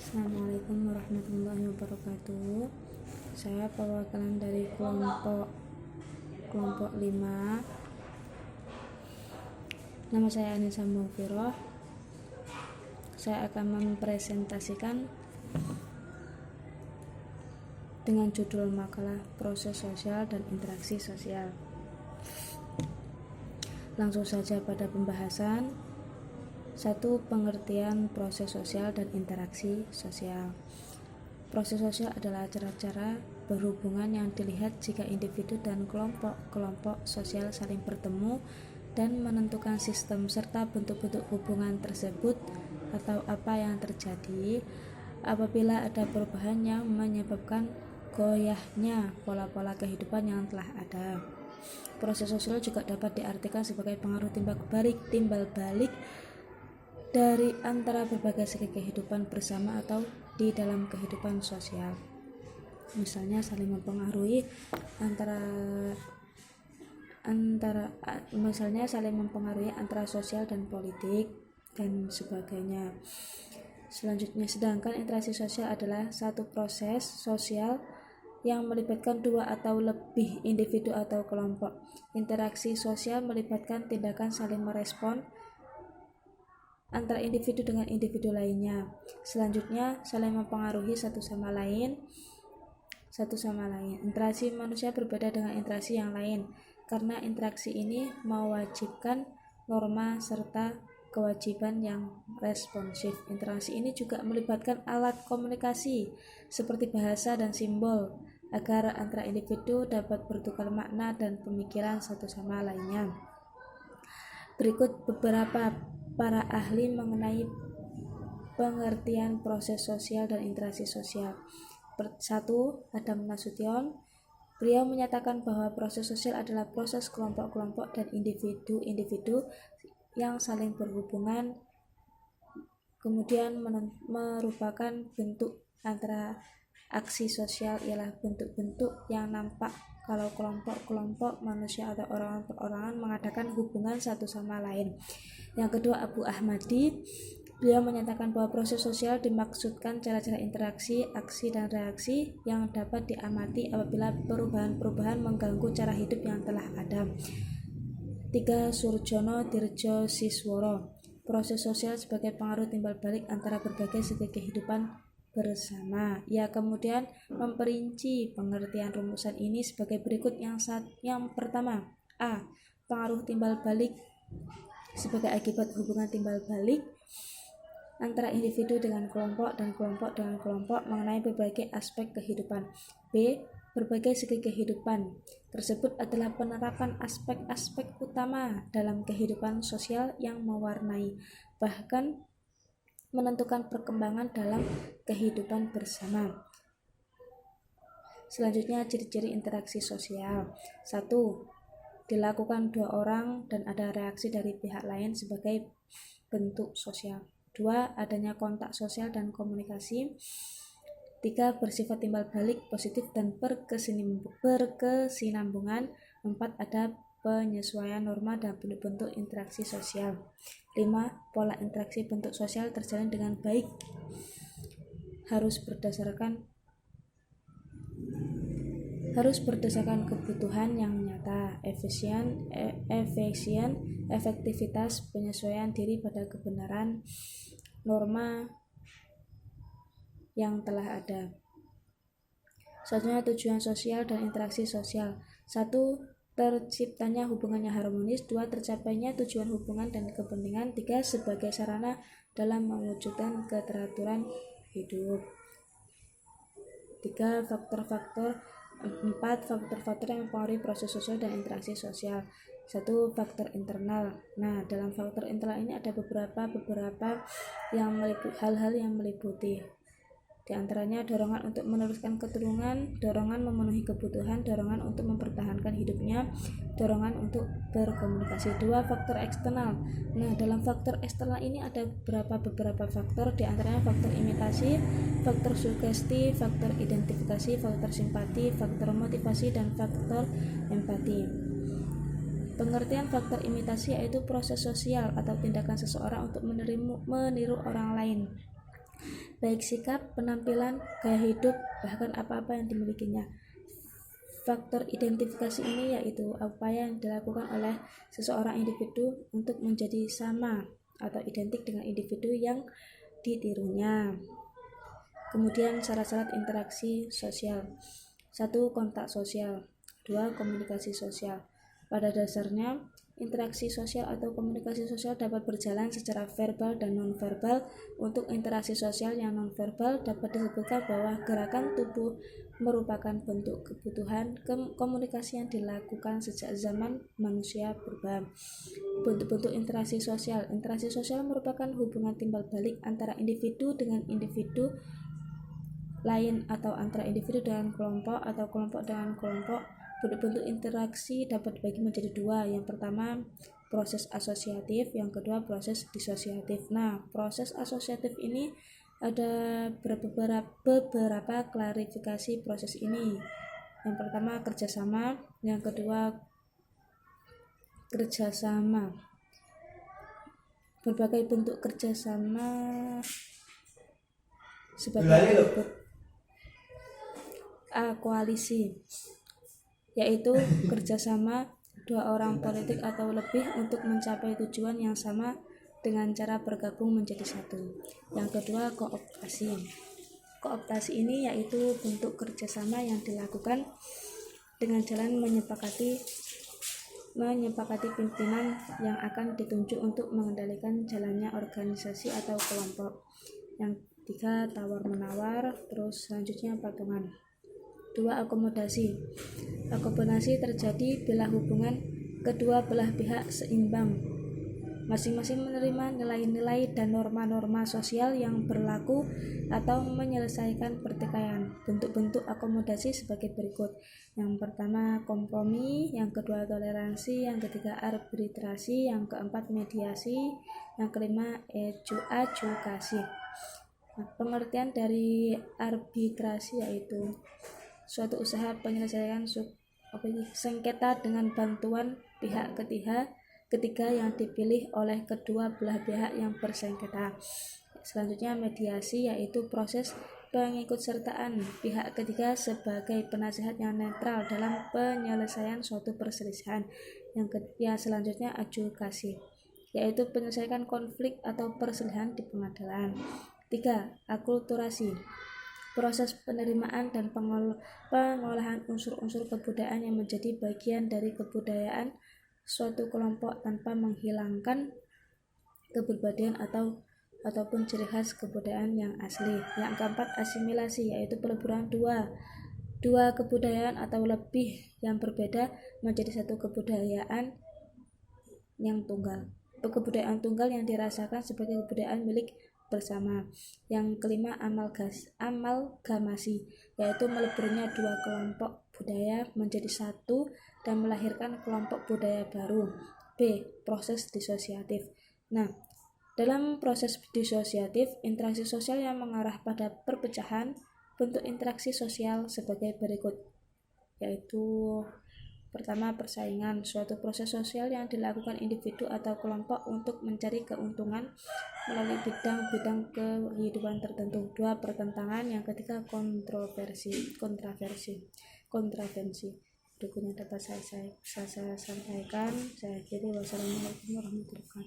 Assalamualaikum warahmatullahi wabarakatuh. Saya perwakilan dari kelompok 5. Nama saya Anissa Mufiroh. Saya akan mempresentasikan dengan judul makalah proses sosial dan interaksi sosial. Langsung saja pada pembahasan. 1. Pengertian proses sosial dan interaksi sosial. Proses sosial adalah cara-cara berhubungan yang dilihat jika individu dan kelompok sosial saling bertemu dan menentukan sistem serta bentuk-bentuk hubungan tersebut atau apa yang terjadi apabila ada perubahan yang menyebabkan goyahnya pola-pola kehidupan yang telah ada. Proses sosial juga dapat diartikan sebagai pengaruh timbal balik dari antara berbagai segi kehidupan bersama atau di dalam kehidupan sosial. Misalnya saling mempengaruhi antara sosial dan politik dan sebagainya. Selanjutnya, sedangkan interaksi sosial adalah satu proses sosial yang melibatkan dua atau lebih individu atau kelompok. Interaksi sosial melibatkan tindakan saling merespon antara individu dengan individu lainnya. Selanjutnya, saling mempengaruhi satu sama lain. Interaksi manusia berbeda dengan interaksi yang lain karena interaksi ini mewajibkan norma serta kewajiban yang responsif. Interaksi ini juga melibatkan alat komunikasi seperti bahasa dan simbol agar antara individu dapat bertukar makna dan pemikiran satu sama lainnya. Berikut beberapa para ahli mengenai pengertian proses sosial dan interaksi sosial. 1. Adam Nasution. Beliau menyatakan bahwa proses sosial adalah proses kelompok-kelompok dan individu-individu yang saling berhubungan, kemudian merupakan bentuk antara aksi sosial ialah bentuk-bentuk yang nampak kalau kelompok-kelompok manusia atau perorangan mengadakan hubungan satu sama lain. Yang kedua, Abu Ahmadi. Beliau menyatakan bahwa proses sosial dimaksudkan cara-cara interaksi, aksi, dan reaksi yang dapat diamati apabila perubahan-perubahan mengganggu cara hidup yang telah ada. 3. Surjono Dirjo Sisworo. Proses sosial sebagai pengaruh timbal balik antara berbagai segi kehidupan bersama. Ia kemudian memperinci pengertian rumusan ini sebagai berikut. Yang pertama, A. Pengaruh timbal balik sebagai akibat hubungan timbal balik antara individu dengan kelompok dan kelompok dengan kelompok mengenai berbagai aspek kehidupan. B. Berbagai segi kehidupan tersebut adalah penerapan aspek-aspek utama dalam kehidupan sosial yang mewarnai bahkan menentukan perkembangan dalam kehidupan bersama. Selanjutnya, ciri-ciri interaksi sosial. 1. Dilakukan dua orang dan ada reaksi dari pihak lain sebagai bentuk sosial. 2. Adanya kontak sosial dan komunikasi. 3. Bersifat timbal balik, positif dan berkesinambungan. 4. Ada penyesuaian norma dan bentuk-bentuk interaksi sosial. 5. Pola interaksi bentuk sosial terjalin dengan baik harus berdasarkan kebutuhan yang nyata, efektivitas, penyesuaian diri pada kebenaran norma yang telah ada. Selanjutnya, tujuan sosial dan interaksi sosial. 1. Terciptanya hubungan yang harmonis. 2. Tercapainya tujuan hubungan dan kepentingan. 3. Sebagai sarana dalam mewujudkan keteraturan hidup. 4. Faktor-faktor yang mempengaruhi proses sosial dan interaksi sosial. 1. Faktor internal. Nah, dalam faktor internal ini ada beberapa hal-hal yang meliputi. Di antaranya dorongan untuk meneruskan keturunan, dorongan memenuhi kebutuhan, dorongan untuk mempertahankan hidupnya, dorongan untuk berkomunikasi. 2. Faktor eksternal. Nah, dalam faktor eksternal ini ada beberapa faktor, di antaranya faktor imitasi, faktor sugesti, faktor identifikasi, faktor simpati, faktor motivasi, dan faktor empati. Pengertian faktor imitasi yaitu proses sosial atau tindakan seseorang untuk meniru orang lain. baik sikap, penampilan, gaya hidup, bahkan apa-apa yang dimilikinya. Faktor identifikasi ini yaitu upaya yang dilakukan oleh seseorang individu untuk menjadi sama atau identik dengan individu yang ditirunya. Kemudian syarat-syarat interaksi sosial. 1. Kontak sosial. 2. Komunikasi sosial. Pada dasarnya, interaksi sosial atau komunikasi sosial dapat berjalan secara verbal dan nonverbal. Untuk interaksi sosial yang nonverbal dapat disebutkan bahwa gerakan tubuh merupakan bentuk kebutuhan komunikasi yang dilakukan sejak zaman manusia purba. Bentuk-bentuk interaksi sosial. Interaksi sosial merupakan hubungan timbal balik antara individu dengan individu lain atau antara individu dengan kelompok atau kelompok dengan kelompok. Bentuk-bentuk interaksi dapat dibagi menjadi dua. Yang pertama proses asosiatif, yang kedua proses disosiatif. Nah, proses asosiatif ini ada beberapa klarifikasi proses ini. Yang pertama kerjasama, yang kedua kerjasama. Berbagai bentuk kerjasama sebagai berikut. A. Koalisi, yaitu kerjasama dua orang politik atau lebih untuk mencapai tujuan yang sama dengan cara bergabung menjadi satu. Yang kedua kooptasi. Kooptasi ini yaitu bentuk kerjasama yang dilakukan dengan jalan menyepakati pimpinan yang akan ditunjuk untuk mengendalikan jalannya organisasi atau kelompok. Yang ketiga tawar-menawar, terus selanjutnya patungan. 2. Akomodasi. Akomodasi terjadi bila hubungan kedua belah pihak seimbang, masing-masing menerima nilai-nilai dan norma-norma sosial yang berlaku atau menyelesaikan pertikaian. Bentuk-bentuk akomodasi sebagai berikut. Yang pertama kompromi, yang kedua toleransi, yang ketiga arbitrasi, yang keempat mediasi, yang kelima adjudikasi. Nah, pengertian dari arbitrasi yaitu suatu usaha penyelesaian sengketa dengan bantuan pihak ketiga yang dipilih oleh kedua belah pihak yang bersengketa. Selanjutnya mediasi yaitu proses pengikutsertaan pihak ketiga sebagai penasihat yang netral dalam penyelesaian suatu perselisihan. Yang selanjutnya adjudikasi yaitu penyelesaian konflik atau perselisihan di pengadilan. 3. Akulturasi, proses penerimaan dan pengolahan unsur-unsur kebudayaan yang menjadi bagian dari kebudayaan suatu kelompok tanpa menghilangkan kepribadian ataupun ciri khas kebudayaan yang asli. Yang keempat asimilasi, yaitu peleburan dua kebudayaan atau lebih yang berbeda menjadi satu kebudayaan yang tunggal. Kebudayaan tunggal yang dirasakan sebagai kebudayaan milik bersama. Yang kelima amalgamasi, yaitu meleburnya dua kelompok budaya menjadi satu dan melahirkan kelompok budaya baru. B. Proses disosiatif. Nah, dalam proses disosiatif, interaksi sosial yang mengarah pada perpecahan. Bentuk interaksi sosial sebagai berikut, yaitu pertama persaingan, suatu proses sosial yang dilakukan individu atau kelompok untuk mencari keuntungan melalui bidang-bidang kehidupan tertentu. 2. Pertentangan. Yang ketiga kontravensi. Berikutnya dapat saya sampaikan. Saya akhiri. Wassalamualaikum warahmatullahi wabarakatuh.